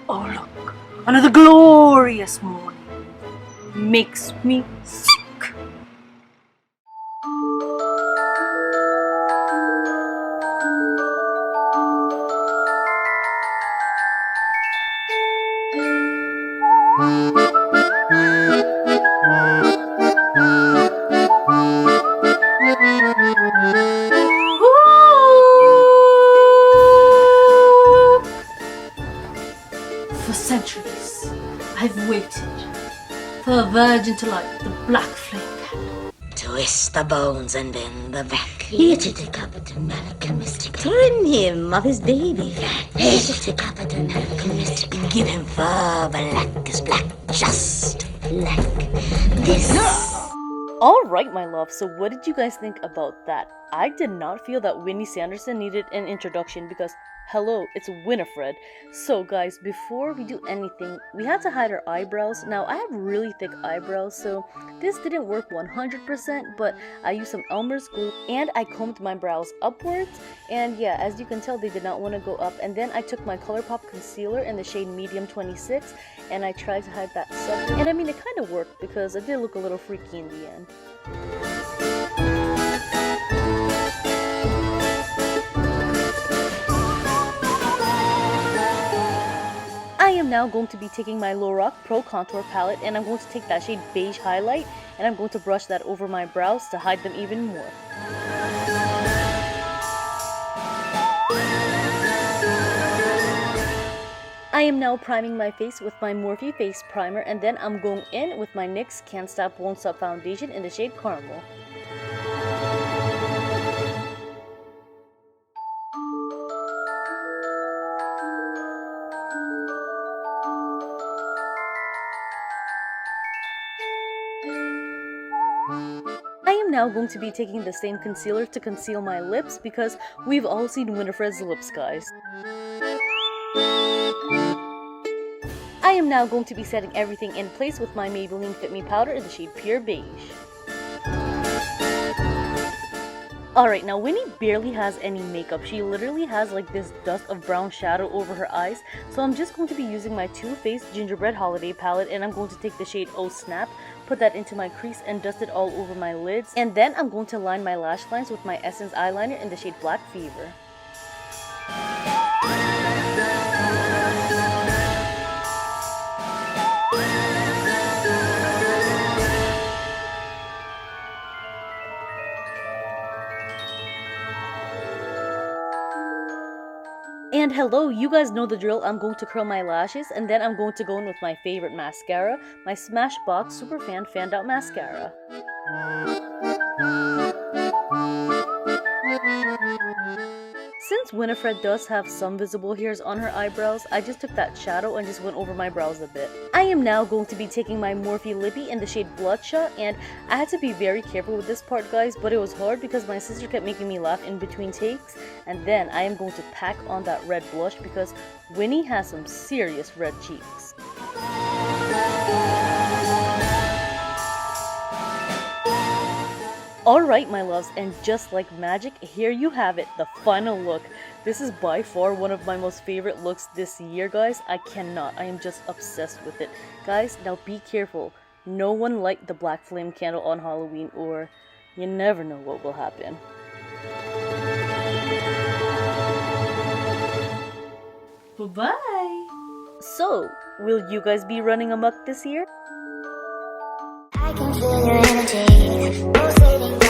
Oh look, another glorious morning. Makes me sick. For centuries, I've waited for a virgin to light the black flame candle. Twist the bones and bend the back. Hit it a cup to mystic. Turn him of his baby fat. Hit it a cup to mystic. Give him fur black as black, just like this. Alright, my love, so what did you guys think about that? I did not feel that Winnie Sanderson needed an introduction because, hello, it's Winifred. So guys, before we do anything, we had to hide our eyebrows. Now, I have really thick eyebrows, so this didn't work 100%, but I used some Elmer's glue and I combed my brows upwards. And yeah, as you can tell, they did not want to go up. And then I took my Colourpop concealer in the shade Medium 26 and I tried to hide that subtle. And I mean, it kind of worked because it did look a little freaky in the end. I am now going to be taking my LORAC Pro Contour palette and I'm going to take that shade Beige Highlight and I'm going to brush that over my brows to hide them even more. I am now priming my face with my Morphe face primer and then I'm going in with my NYX Can't Stop Won't Stop foundation in the shade Caramel. I am now going to be taking the same concealer to conceal my lips because we've all seen Winifred's lips, guys. I am now going to be setting everything in place with my Maybelline Fit Me powder in the shade Pure Beige. Alright, now Winnie barely has any makeup. She literally has like this dust of brown shadow over her eyes. So I'm just going to be using my Too Faced Gingerbread Holiday palette and I'm going to take the shade Oh Snap, put that into my crease and dust it all over my lids. And then I'm going to line my lash lines with my Essence eyeliner in the shade Black Fever. And hello, you guys know the drill. I'm going to curl my lashes and then I'm going to go in with my favorite mascara, my Smashbox Superfan Fanned Out Mascara. Since Winifred does have some visible hairs on her eyebrows, I just took that shadow and just went over my brows a bit. I am now going to be taking my Morphe Lippy in the shade Bloodshot, and I had to be very careful with this part, guys, but it was hard because my sister kept making me laugh in between takes. And then I am going to pack on that red blush because Winnie has some serious red cheeks. Alright, my loves, and just like magic, here you have it, the final look. This is by far one of my most favorite looks this year, guys. I am just obsessed with it. Guys, now be careful. No one light the black flame candle on Halloween or you never know what will happen. Bye-bye! So, will you guys be running amok this year? I can feel your energy pulsating.